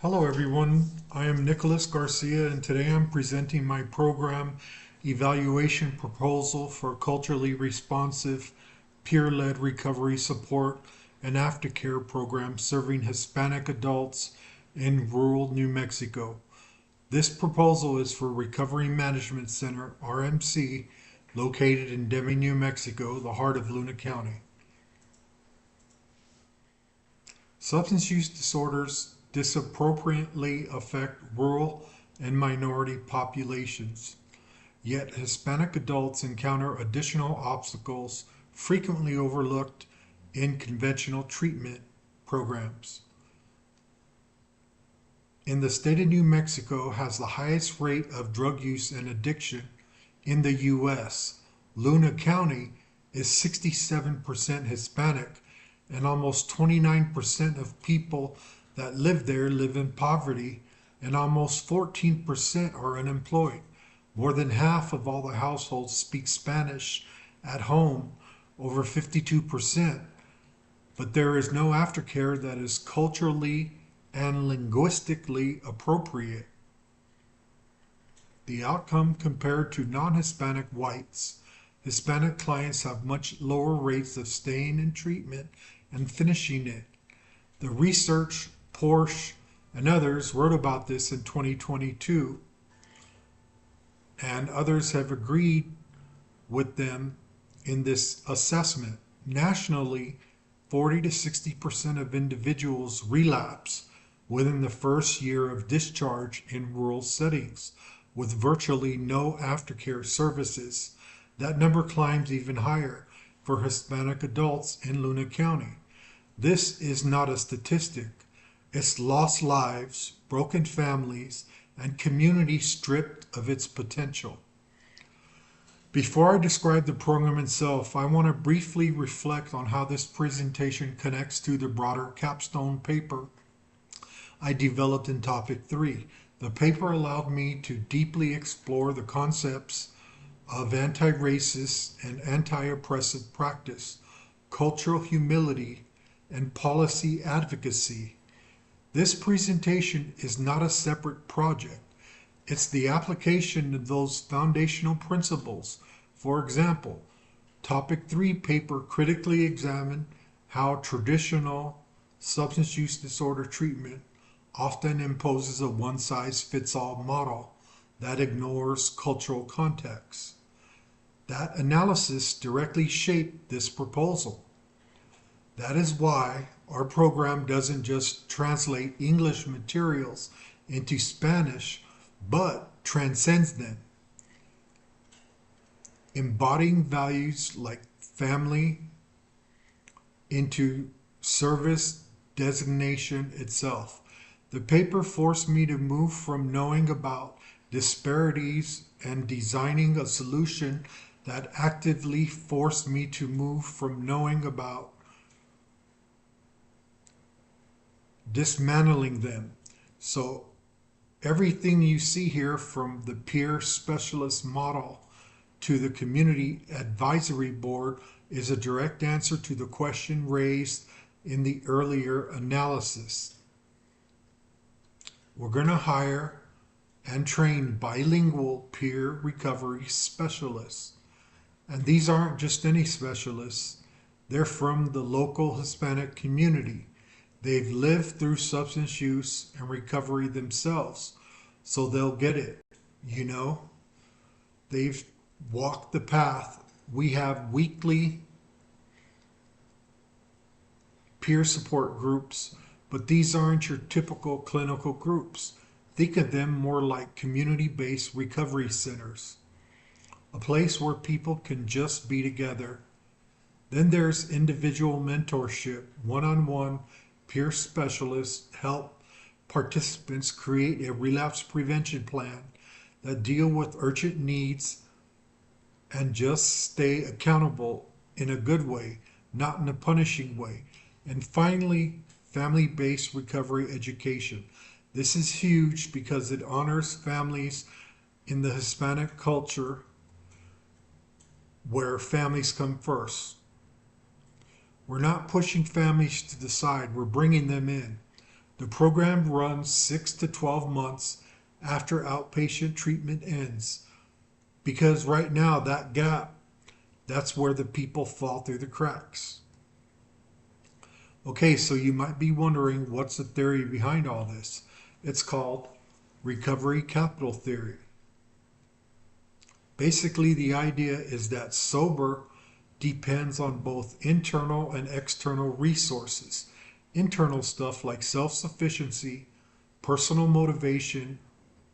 Hello everyone, I am Nicholas Garcia and today I'm presenting my program evaluation proposal for culturally responsive peer-led recovery support and aftercare program serving Hispanic adults in rural New Mexico. This proposal is for Recovery Management Center, RMC, located in Deming, New Mexico, the heart of Luna County. Substance use disorders disproportionately affect rural and minority populations. Yet Hispanic adults encounter additional obstacles frequently overlooked in conventional treatment programs. In the state of New Mexico has the highest rate of drug use and addiction in the US. Luna County is 67% Hispanic and almost 29% of people that live there live in poverty, and almost 14% are unemployed. More than half of all the households speak Spanish at home, over 52%, but there is no aftercare that is culturally and linguistically appropriate. The outcome compared to non-Hispanic whites, Hispanic clients have much lower rates of staying in treatment and finishing it. The research, Porsche, and others wrote about this in 2022, and others have agreed with them in this assessment. Nationally, 40 to 60% of individuals relapse within the first year of discharge in rural settings, with virtually no aftercare services. That number climbs even higher for Hispanic adults in Luna County. This is not a statistic. It's lost lives, broken families, and community stripped of its potential. Before I describe the program itself, I want to briefly reflect on how this presentation connects to the broader capstone paper I developed in topic 3. The paper allowed me to deeply explore the concepts of anti-racist and anti-oppressive practice, cultural humility, and policy advocacy. This presentation is not a separate project. It's the application of those foundational principles. For example, Topic 3 paper critically examined how traditional substance use disorder treatment often imposes a one-size-fits-all model that ignores cultural context. That analysis directly shaped this proposal. That is why our program doesn't just translate English materials into Spanish, but transcends them, embodying values like family into service designation itself. The paper forced me to move from knowing about disparities and designing a solution that actively forced me to move from knowing about dismantling them. So everything you see here, from the peer specialist model to the community advisory board, is a direct answer to the question raised in the earlier analysis. We're going to hire and train bilingual peer recovery specialists. And these aren't just any specialists. They're from the local Hispanic community. They've lived through substance use and recovery themselves, so they'll get it, you know? They've walked the path. We have weekly peer support groups, but these aren't your typical clinical groups. Think of them more like community-based recovery centers, a place where people can just be together. Then there's individual mentorship, one-on-one peer specialists help participants create a relapse prevention plan that deal with urgent needs and just stay accountable in a good way, not in a punishing way. And finally, family-based recovery education. This is huge because it honors families in the Hispanic culture where families come first. We're not pushing families to the side, we're bringing them in. The program runs 6 to 12 months after outpatient treatment ends, because right now that gap, that's where the people fall through the cracks. Okay, so you might be wondering, what's the theory behind all this? It's called recovery capital theory. Basically, the idea is that sober depends on both internal and external resources. Internal stuff like self-sufficiency, personal motivation,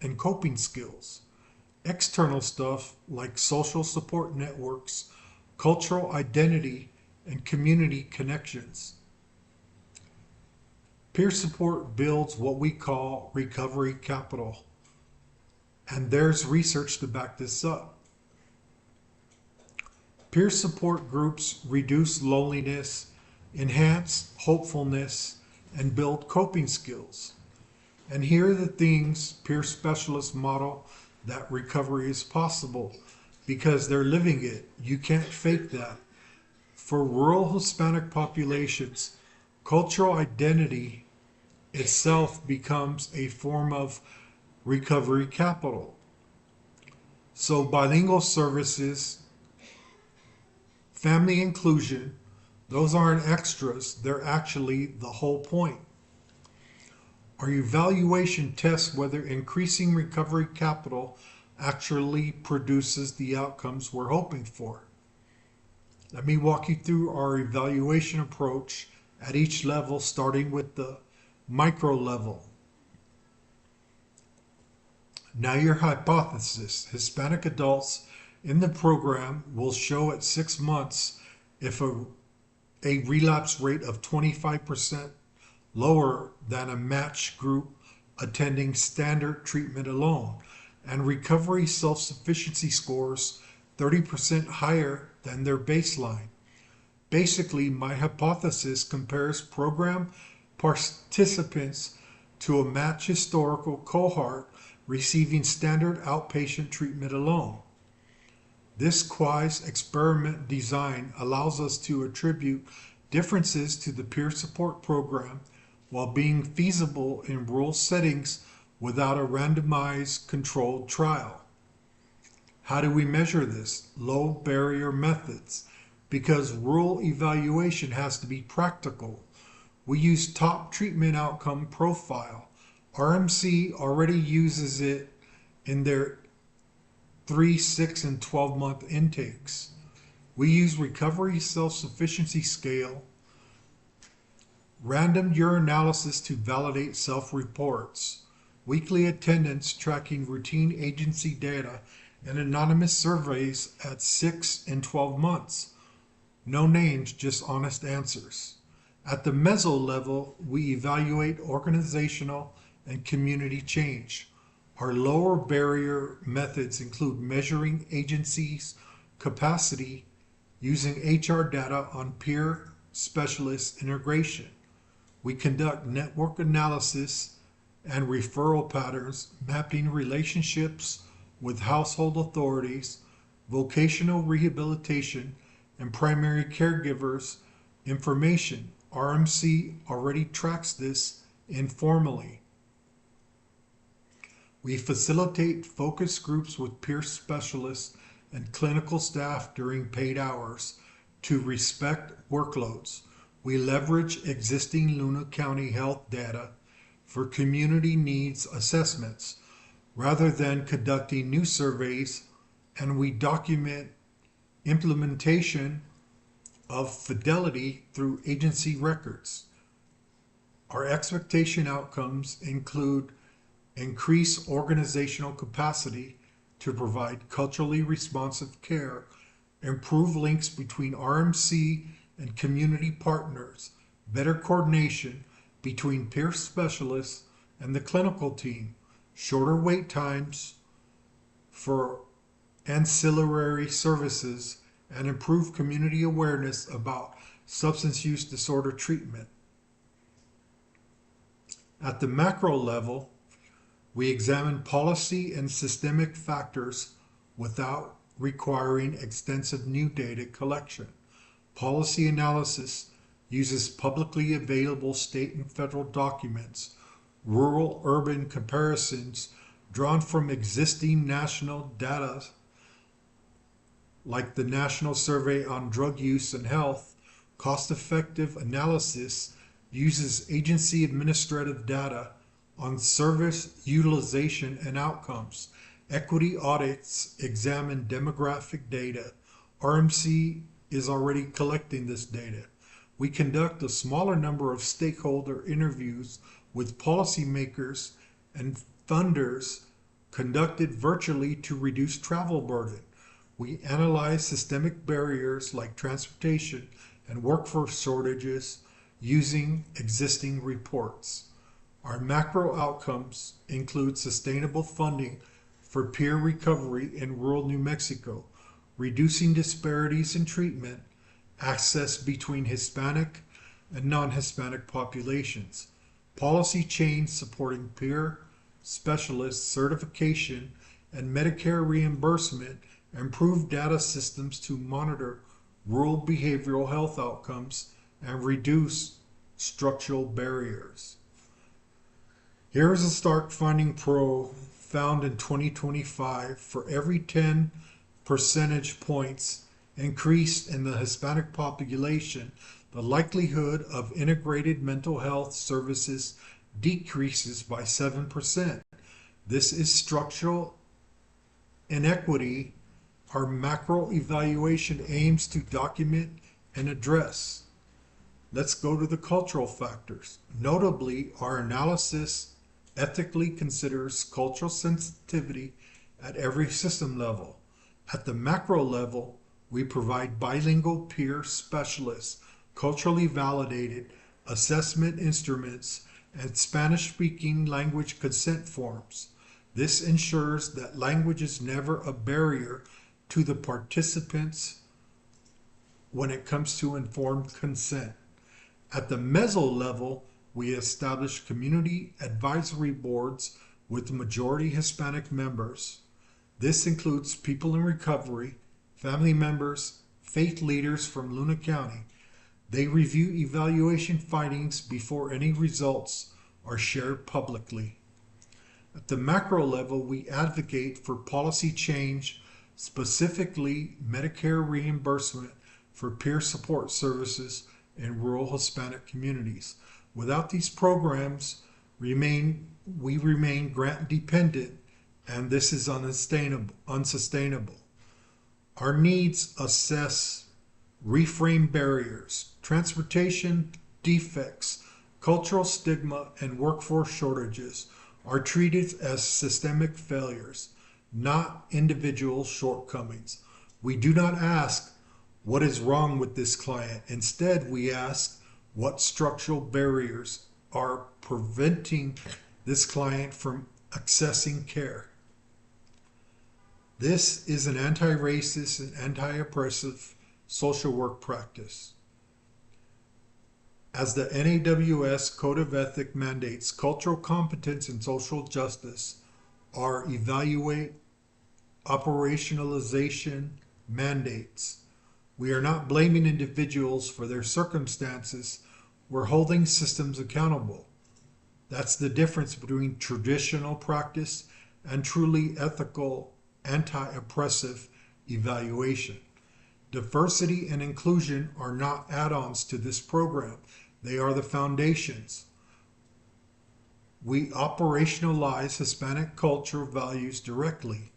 and coping skills. External stuff like social support networks, cultural identity, and community connections. Peer support builds what we call recovery capital, and there's research to back this up. Peer support groups reduce loneliness, enhance hopefulness, and build coping skills. And here are the things peer specialists model that recovery is possible, because they're living it. You can't fake that. For rural Hispanic populations, cultural identity itself becomes a form of recovery capital. So bilingual services, family inclusion, those aren't extras, they're actually the whole point. Our evaluation tests whether increasing recovery capital actually produces the outcomes we're hoping for. Let me walk you through our evaluation approach at each level, starting with the micro level. Now your hypothesis. Hispanic adults in the program will show at 6 months if a relapse rate of 25% lower than a matched group attending standard treatment alone, and recovery self-sufficiency scores 30% higher than their baseline. Basically, my hypothesis compares program participants to a matched historical cohort receiving standard outpatient treatment alone. This quasi-experiment design allows us to attribute differences to the peer support program while being feasible in rural settings without a randomized controlled trial. How do we measure this? Low barrier methods. Because rural evaluation has to be practical, we use top treatment outcome profile. RMC already uses it in their 3, 6, and 12-month intakes. We use recovery self-sufficiency scale, random urinalysis to validate self-reports, weekly attendance tracking routine agency data, and anonymous surveys at 6 and 12 months. No names, just honest answers. At the meso level, we evaluate organizational and community change. Our lower barrier methods include measuring agencies' capacity using HR data on peer specialist integration. We conduct network analysis and referral patterns, mapping relationships with household authorities, vocational rehabilitation, and primary caregivers information. RMC already tracks this informally. We facilitate focus groups with peer specialists and clinical staff during paid hours to respect workloads. We leverage existing Luna County health data for community needs assessments rather than conducting new surveys, and we document implementation of fidelity through agency records. Our expectation outcomes include increase organizational capacity to provide culturally responsive care, improve links between RMC and community partners, better coordination between peer specialists and the clinical team, shorter wait times for ancillary services, and improve community awareness about substance use disorder treatment. At the macro level, we examine policy and systemic factors without requiring extensive new data collection. Policy analysis uses publicly available state and federal documents, rural-urban comparisons drawn from existing national data like the National Survey on Drug Use and Health. Cost-effective analysis uses agency administrative data on service utilization and outcomes. Equity audits examine demographic data. RMC is already collecting this data. We conduct a smaller number of stakeholder interviews with policymakers and funders conducted virtually to reduce travel burden. We analyze systemic barriers like transportation and workforce shortages using existing reports. Our macro outcomes include sustainable funding for peer recovery in rural New Mexico, reducing disparities in treatment, access between Hispanic and non-Hispanic populations, policy change supporting peer specialist certification and Medicare reimbursement, improve data systems to monitor rural behavioral health outcomes, and reduce structural barriers. Here is a Stark Finding Pro found in 2025. For every 10 percentage points increase in the Hispanic population, the likelihood of integrated mental health services decreases by 7%. This is structural inequity our macro evaluation aims to document and address. Let's go to the cultural factors. Notably, our analysis ethically considers cultural sensitivity at every system level. At the macro level, we provide bilingual peer specialists, culturally validated assessment instruments, and Spanish-speaking language consent forms. This ensures that language is never a barrier to the participants when it comes to informed consent. At the meso level, we establish community advisory boards with majority Hispanic members. This includes people in recovery, family members, faith leaders from Luna County. They review evaluation findings before any results are shared publicly. At the macro level, we advocate for policy change, specifically Medicare reimbursement for peer support services in rural Hispanic communities. Without these programs, we remain grant dependent, and this is unsustainable. Our needs assess, reframe barriers, transportation defects, cultural stigma, and workforce shortages are treated as systemic failures, not individual shortcomings. We do not ask, what is wrong with this client? Instead, we ask, what structural barriers are preventing this client from accessing care? This is an anti-racist and anti-oppressive social work practice. As the NAWS Code of Ethics mandates, cultural competence and social justice are evaluate operationalization mandates. We are not blaming individuals for their circumstances. We're holding systems accountable. That's the difference between traditional practice and truly ethical, anti-oppressive evaluation. Diversity and inclusion are not add-ons to this program. They are the foundations. We operationalize Hispanic culture values directly.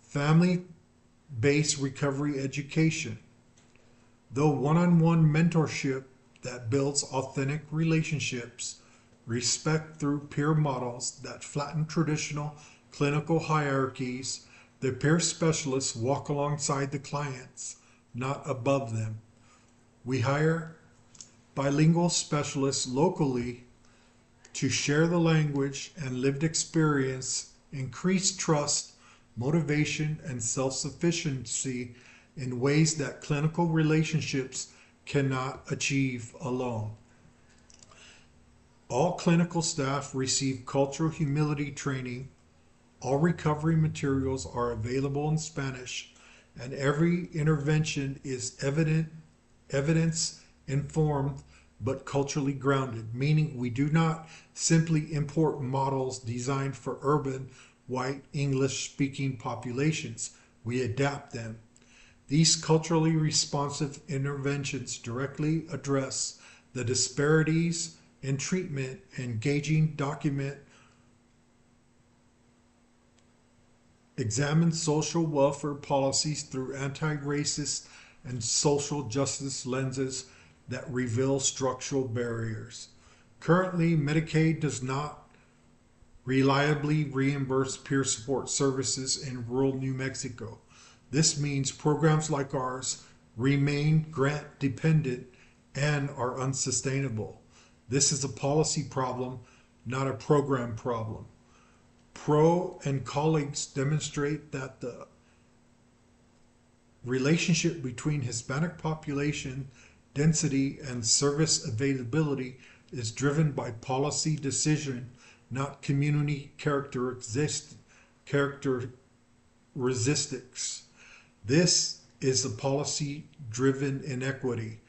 Family-based recovery education. Though one-on-one mentorship that builds authentic relationships, respect through peer models that flatten traditional clinical hierarchies, the peer specialists walk alongside the clients, not above them. We hire bilingual specialists locally to share the language and lived experience, increase trust, motivation, and self-sufficiency in ways that clinical relationships cannot achieve alone. All clinical staff receive cultural humility training. All recovery materials are available in Spanish, and every intervention is evidence informed, but culturally grounded, meaning we do not simply import models designed for urban, white, English speaking populations. We adapt them. These culturally responsive interventions directly address the disparities in treatment, engaging document, examine social welfare policies through anti-racist and social justice lenses that reveal structural barriers. Currently, Medicaid does not reliably reimburse peer support services in rural New Mexico. This means programs like ours remain grant dependent and are unsustainable. This is a policy problem, not a program problem. Pro and colleagues demonstrate that the relationship between Hispanic population density and service availability is driven by policy decision, not community characteristics. This is a policy-driven inequity.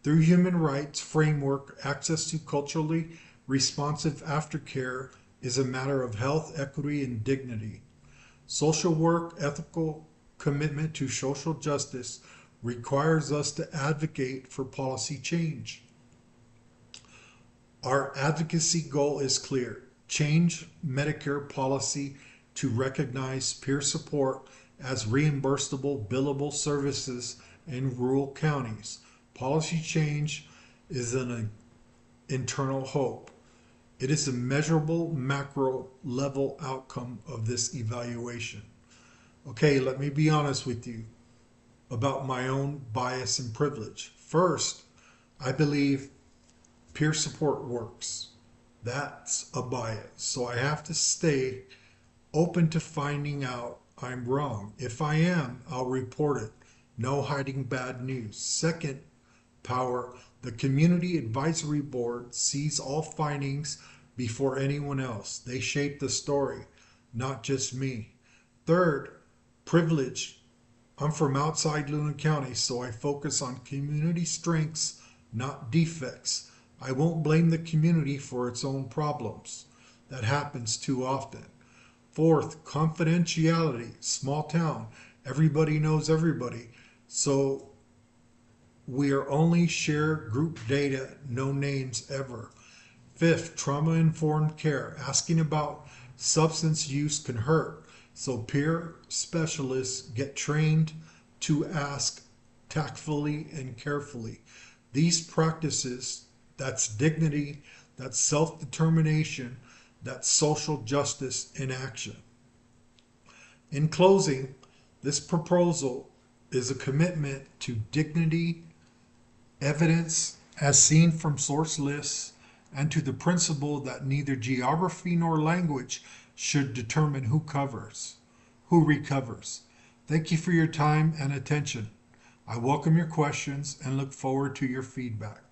Through human rights framework, access to culturally responsive aftercare is a matter of health, equity, and dignity. Social work, ethical commitment to social justice requires us to advocate for policy change. Our advocacy goal is clear. Change Medicare policy to recognize peer support as reimbursable billable services in rural counties. Policy change is an internal hope. It is a measurable macro level outcome of this evaluation. Okay, let me be honest with you about my own bias and privilege. First, I believe peer support works. That's a bias. So I have to stay open to finding out I'm wrong. If I am, I'll report it. No hiding bad news. Second, power. The Community Advisory Board sees all findings before anyone else. They shape the story, not just me. Third, privilege. I'm from outside Luna County, so I focus on community strengths, not defects. I won't blame the community for its own problems. That happens too often. Fourth, confidentiality. Small town. Everybody knows everybody. So we are only share group data, no names ever. Fifth, trauma-informed care. Asking about substance use can hurt. So peer specialists get trained to ask tactfully and carefully. These practices, that's dignity, that's self-determination, that's social justice in action. In closing, this proposal is a commitment to dignity, evidence as seen from source lists, and to the principle that neither geography nor language should determine who recovers. Thank you for your time and attention. I welcome your questions and look forward to your feedback.